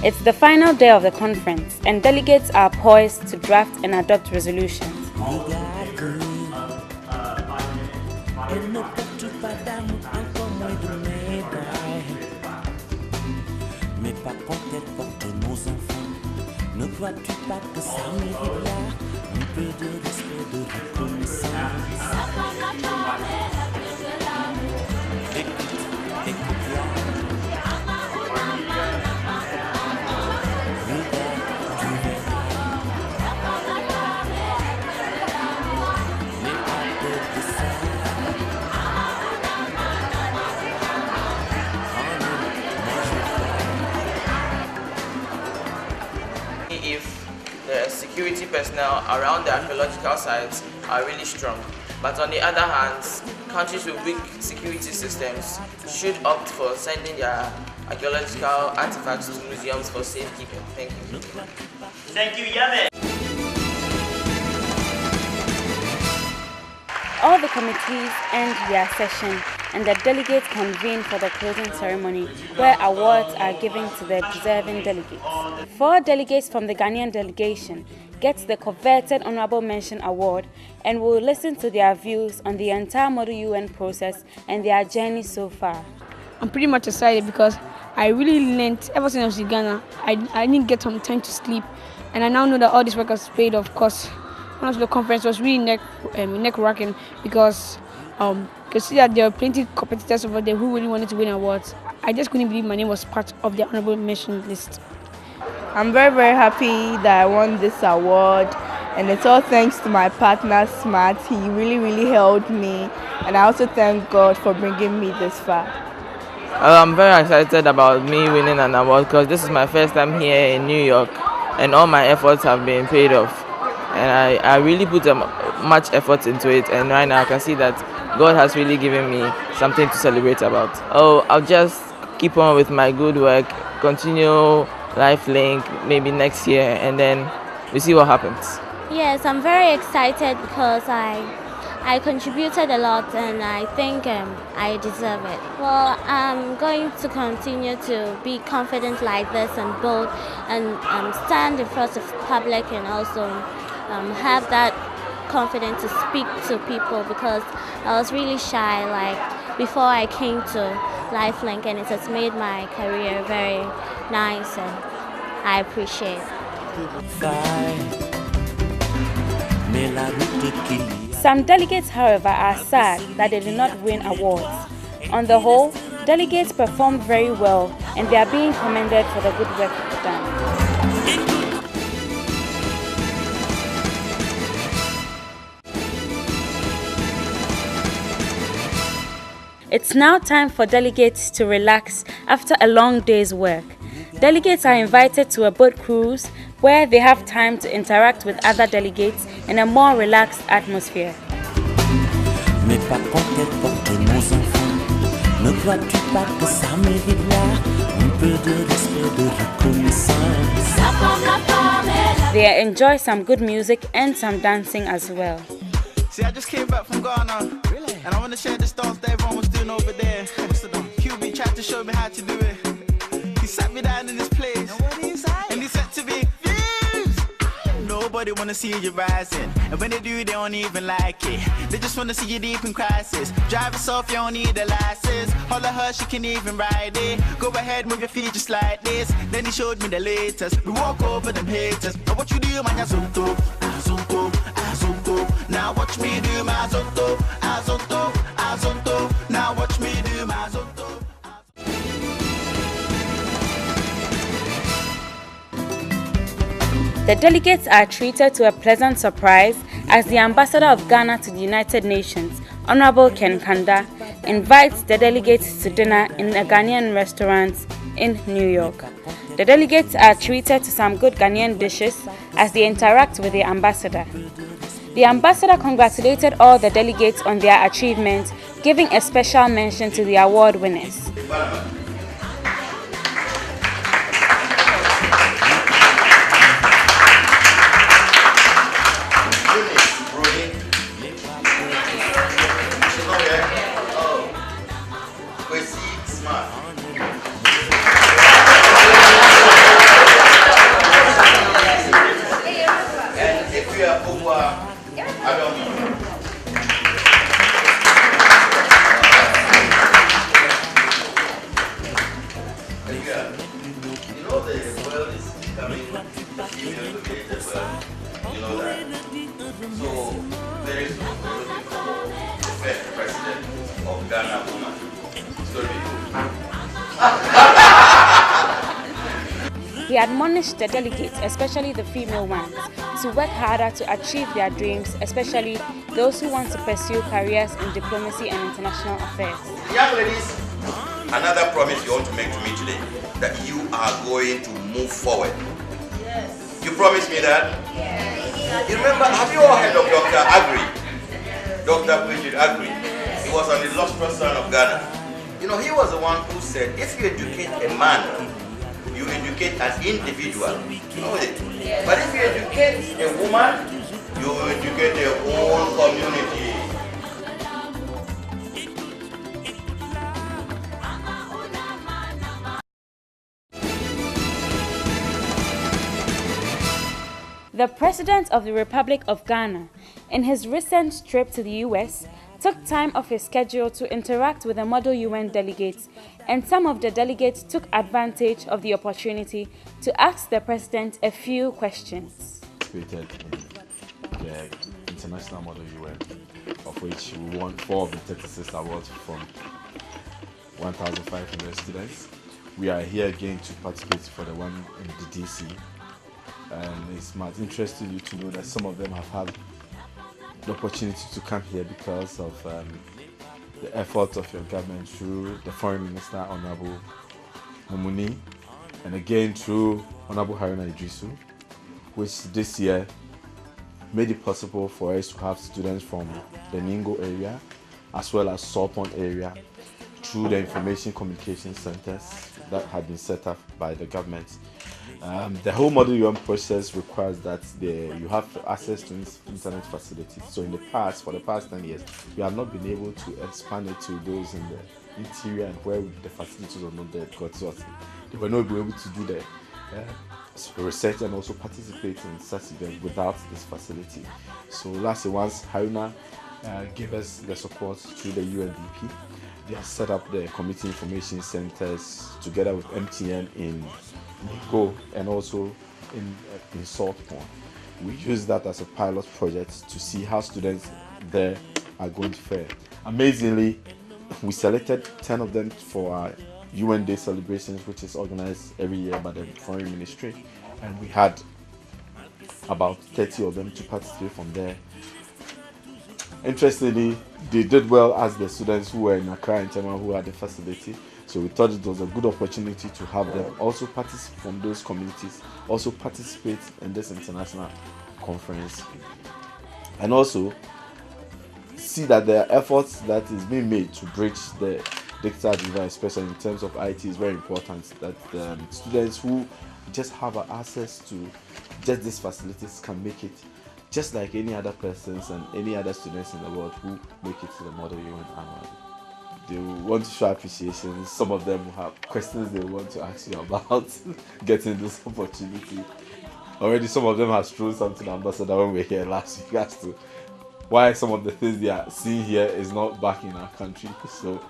It's the final day of the conference, and delegates are poised to draft and adopt resolutions. If the security personnel around the archaeological sites are really strong. But on the other hand, countries with weak security systems should opt for sending their archaeological artifacts to museums for safekeeping. Thank you. Thank you, Yame. All the committees end their session and the delegates convene for the closing ceremony, where awards are given to the deserving delegates. 4 delegates from the Ghanaian delegation get the coveted Honorable Mention Award, and will listen to their views on the entire Model UN process and their journey so far. I'm pretty much excited because I really learned ever since I was in Ghana. I didn't get some time to sleep, and I now know that all this work has paid off. Of course, one of the conference was really neck-racking because you could see that there were plenty of competitors over there who really wanted to win awards. I just couldn't believe my name was part of the honorable mention list. I'm very, very happy that I won this award, and it's all thanks to my partner Smart. He really, really helped me, and I also thank God for bringing me this far. I'm very excited about me winning an award because this is my first time here in New York, and all my efforts have been paid off. And I really put much effort into it, and right now I can see that God has really given me something to celebrate about. I'll just keep on with my good work, continue LifeLink maybe next year, and then we see what happens. Yes, I'm very excited because I contributed a lot, and I think I deserve it. Well, I'm going to continue to be confident like this and bold, and stand in front of public, and also have that confidence to speak to people, because I was really shy before I came to LifeLink, and it has made my career very nice, and I appreciate it. Some delegates, however, are sad that they did not win awards. On the whole, delegates performed very well, and they are being commended for the good work done. It's now time for delegates to relax after a long day's work. Delegates are invited to a boat cruise where they have time to interact with other delegates in a more relaxed atmosphere. They enjoy some good music and some dancing as well. See, I just came back from Ghana, and I want to share this dance that everyone was doing over there. QB tried to show me how to do it. He sat me down in this place, and he said to me, "Views." Nobody want to see you rising, and when they do, they don't even like it. They just want to see you deep in crisis. Drive yourself, you don't need a license. Holler her, she can even ride it. Go ahead, move your feet just like this. Then he showed me the latest. We walk over them haters. Now what you do, man, you're zonto, zonto, zonto. Now watch me do my zonto, zonto, zonto. Now watch me do my zonto. The delegates are treated to a pleasant surprise as the ambassador of Ghana to the United Nations, Honorable Ken Kanda, invites the delegates to dinner in a Ghanaian restaurant in New York. The delegates are treated to some good Ghanaian dishes as they interact with the ambassador. The ambassador congratulated all the delegates on their achievements, giving a special mention to the award winners. of Ghana woman. So He admonished the delegates, especially the female ones, to work harder to achieve their dreams, especially those who want to pursue careers in diplomacy and international affairs. young ladies, another promise you want to make to me today, that you are going to move forward. Yes. You promised me that? Yes. You remember, have you all heard of Dr. Agri? Dr. Bridget Agri. He was an illustrious son of Ghana. You know, he was the one who said, if you educate a man, you educate an individual. You know it. Yes. But if you educate a woman, you educate the whole community. The President of the Republic of Ghana, in his recent trip to the US, took time off his schedule to interact with the model UN delegates, and some of the delegates took advantage of the opportunity to ask the President a few questions. Created in the International Model UN, of which we won 4 of the 36 awards from 1,500 students. We are here again to participate for the one in the DC. And it might interest you to know that some of them have had the opportunity to come here because of the efforts of your government through the Foreign Minister, Honorable Mumuni, and again through Honorable Haruna Idrisu, which this year made it possible for us to have students from the Ningo area as well as Sopon area through the information communication centers that had been set up by the government. The whole Model UN process requires that you have access to internet facilities. So in the past, for the past 10 years, we have not been able to expand it to those in the interior and where the facilities were not there because they were not able to do the research and also participate in such events without this facility. So last year, once Haruna gave us the support through the UNDP, they have set up the community information centers together with MTN in Go and also in Salt Pond. We use that as a pilot project to see how students there are going to fare. Amazingly, we selected 10 of them for our UN Day celebrations, which is organized every year by the Foreign Ministry, and we had about 30 of them to participate from there. Interestingly, they did well as the students who were in Accra and Tema who had the facility. So we thought it was a good opportunity to have them also participate from those communities, also participate in this international conference, and also see that the efforts that is being made to bridge the digital divide, especially in terms of IT, is very important. That students who just have access to just these facilities can make it just like any other persons and any other students in the world who make it to the Model UN annually. They will want to show appreciation. Some of them will have questions they want to ask you about getting this opportunity. Already some of them have thrown something to the ambassador when we were here last week as to why some of the things they are seeing here is not back in our country. So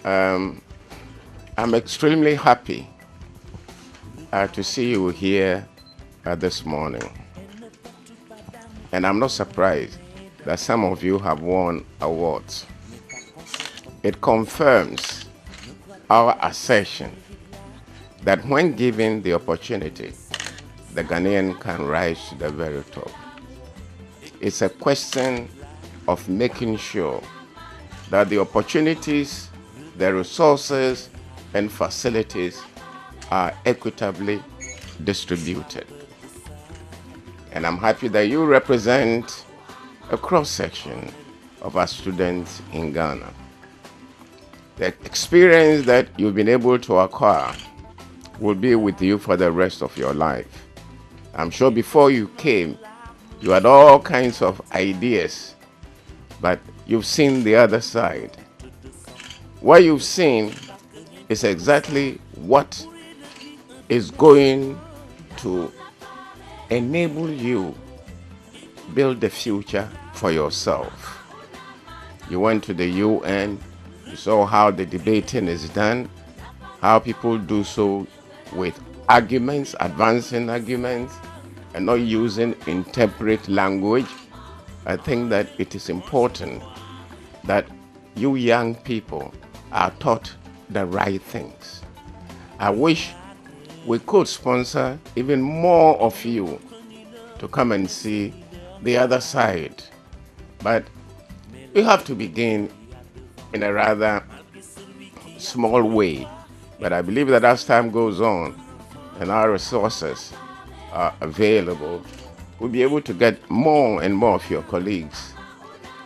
I'm extremely happy to see you here this morning. And I'm not surprised that some of you have won awards. It confirms our assertion that when given the opportunity, the Ghanaian can rise to the very top. It's a question of making sure that the opportunities, the resources, and facilities are equitably distributed. And I'm happy that you represent a cross-section of our students in Ghana. The experience that you've been able to acquire will be with you for the rest of your life. I'm sure before you came, you had all kinds of ideas, but you've seen the other side. What you've seen is exactly what is going to enable you build the future for yourself. You went to the UN, you saw how the debating is done, how people do so with arguments, advancing arguments, and not using intemperate language. I think that it is important that you young people are taught the right things. I wish we could sponsor even more of you to come and see the other side. But you have to begin in a rather small way. But I believe that as time goes on and our resources are available, we'll be able to get more and more of your colleagues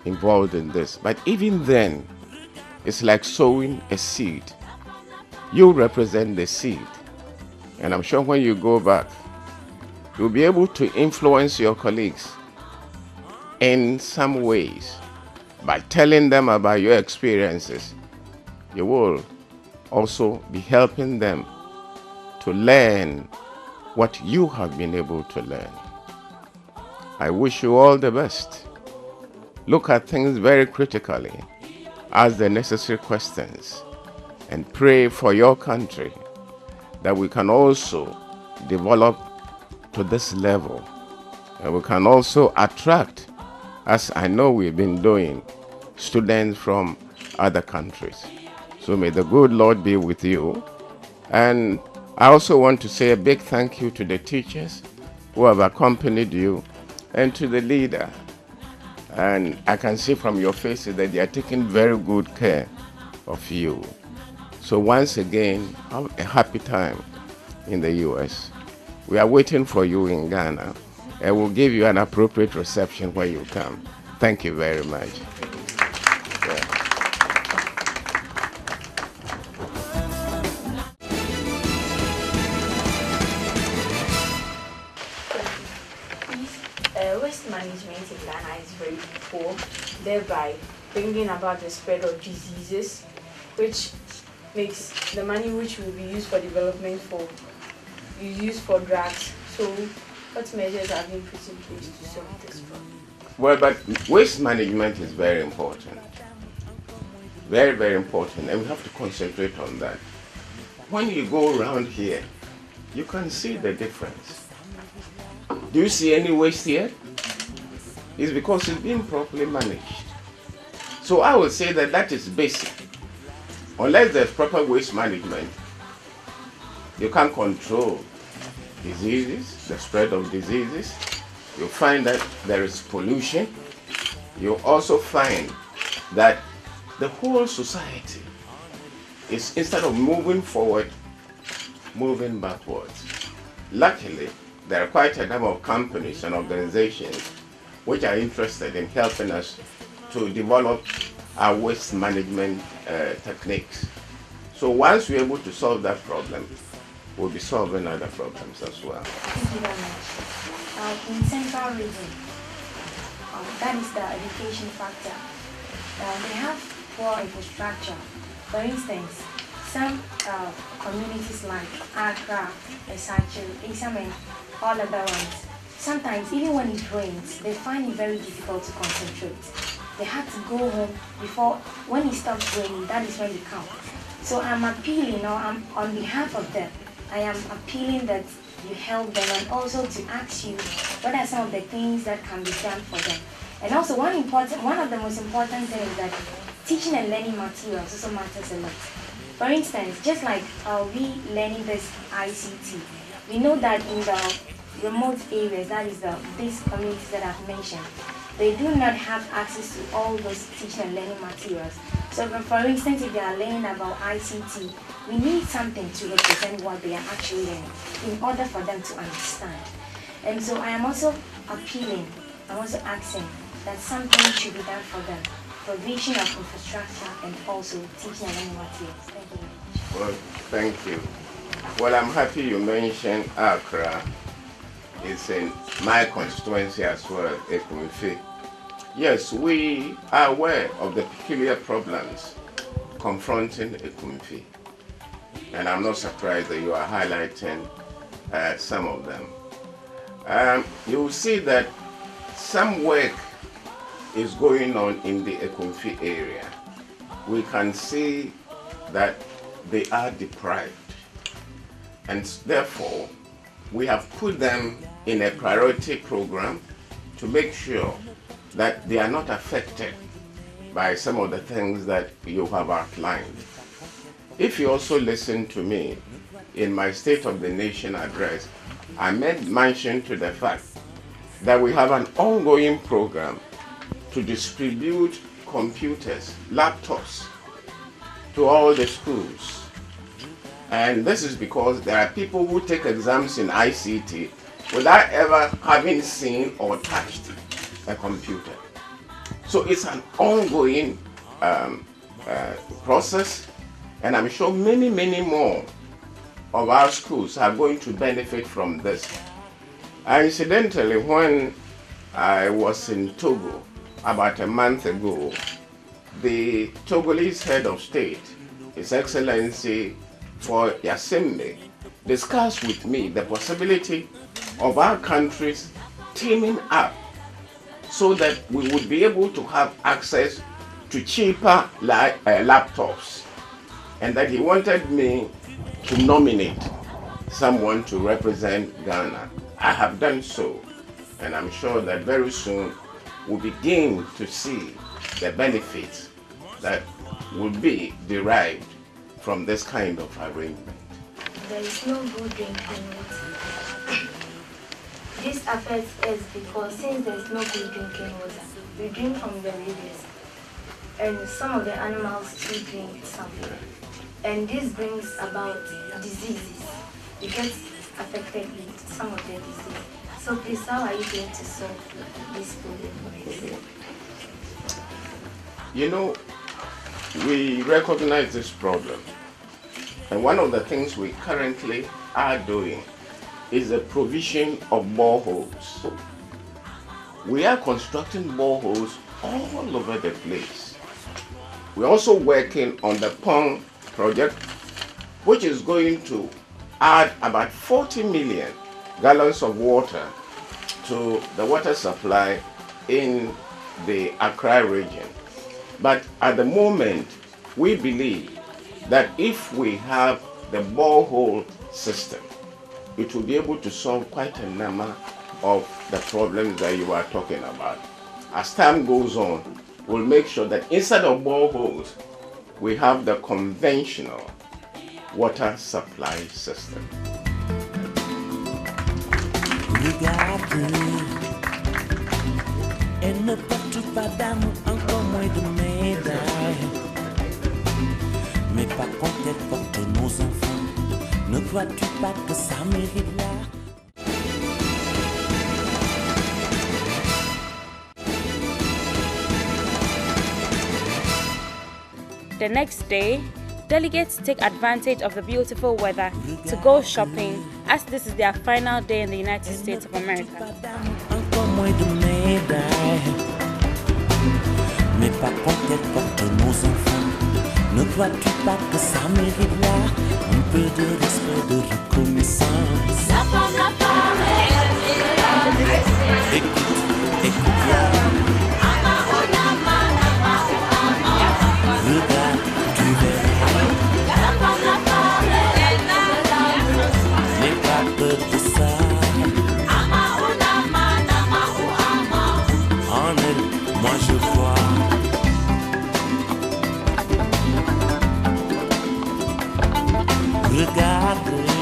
involved in this. But even then, it's like sowing a seed. You represent the seed. And I'm sure when you go back, you'll be able to influence your colleagues in some ways by telling them about your experiences. You will also be helping them to learn what you have been able to learn. I wish you all the best. Look at things very critically, ask the necessary questions, and pray for your country that we can also develop to this level. And we can also attract, as I know we've been doing, students from other countries. So may the good Lord be with you. And I also want to say a big thank you to the teachers who have accompanied you and to the leader. And I can see from your faces that they are taking very good care of you. So once again, have a happy time in the US. We are waiting for you in Ghana, and we'll give you an appropriate reception when you come. Thank you very much. Waste management in Ghana is very poor, thereby bringing about the spread of diseases, which makes the money which will be used for development used for drugs. So what measures are being put in place to solve this problem? Well, but waste management is very important. Very, very important, and we have to concentrate on that. When you go around here, you can see the difference. Do you see any waste here? It's because it's being properly managed. So I would say that that is basic. Unless there's proper waste management, you can't control diseases, the spread of diseases. You find that there is pollution. You also find that the whole society is, instead of moving forward, moving backwards. Luckily, there are quite a number of companies and organizations which are interested in helping us to develop our waste management techniques. So once we're able to solve that problem, we'll be solving other problems as well. Thank you very much. In Central region, that is the education factor. They have poor infrastructure. For instance, some communities like Accra, Esachu, Isame, all other ones, sometimes even when it rains, they find it very difficult to concentrate. They have to go home before, when it stops raining, that is when they come. So I'm appealing, on behalf of them, I am appealing that you help them, and also to ask you what are some of the things that can be done for them. And also one of the most important things is that teaching and learning materials also matters a lot. For instance, just like we learning this ICT, we know that in the remote areas, that is these communities that I've mentioned, they do not have access to all those teaching and learning materials. So for instance, if they are learning about ICT, we need something to represent what they are actually learning in order for them to understand. And so I am also appealing, I'm also asking that something should be done for them. Provision of infrastructure and also teaching and learning materials. Thank you very much. Well, thank you. Well, I'm happy you mentioned Accra. It's in my constituency as well, Ekumfi. Yes, we are aware of the peculiar problems confronting Ekumfi. And I'm not surprised that you are highlighting some of them. You will see that some work is going on in the Ekumfi area. We can see that they are deprived. And therefore, we have put them in a priority program to make sure that they are not affected by some of the things that you have outlined. If you also listen to me in my State of the Nation address, I made mention to the fact that we have an ongoing program to distribute computers, laptops, to all the schools. And this is because there are people who take exams in ICT without ever having seen or touched a computer. So it's an ongoing process, and I'm sure many, many more of our schools are going to benefit from this. Incidentally, when I was in Togo about a month ago, the Togolese head of state, His Excellency for Yasimbe, discussed with me the possibility of our countries teaming up so that we would be able to have access to cheaper laptops, and that he wanted me to nominate someone to represent Ghana. I have done so, and I'm sure that very soon we'll begin to see the benefits that will be derived from this kind of arrangement. There is no good drinking water. This affects us because since there is no good drinking water, we drink from the rivers, and some of the animals too drink some. And this brings about diseases. We get affected with some of the diseases. So please, how are you going to solve this problem? You know, we recognize this problem, and one of the things we currently are doing is the provision of boreholes. We are constructing boreholes all over the place. We're also working on the pond project, which is going to add about 40 million gallons of water to the water supply in the Accra region. But at the moment, we believe that if we have the borehole system, it will be able to solve quite a number of the problems that you are talking about. As time goes on, we'll make sure that instead of boreholes, we have the conventional water supply system. Et ne porte pas d'amour, encore moins de médailles. Mais par contre, elle porte nos enfants. Ne crois-tu pas que ça mérite là? The next day, delegates take advantage of the beautiful weather to go shopping, as this is their final day in the United States of America. Mais par contre, elle porte nos enfants. Ne crois-tu pas que ça mérite là un peu de respect, de reconnaissance? Écoute, écoute bien. Regarde, tu verras. N'aie pas peur de ça. En elle, moi je crois. Regarde.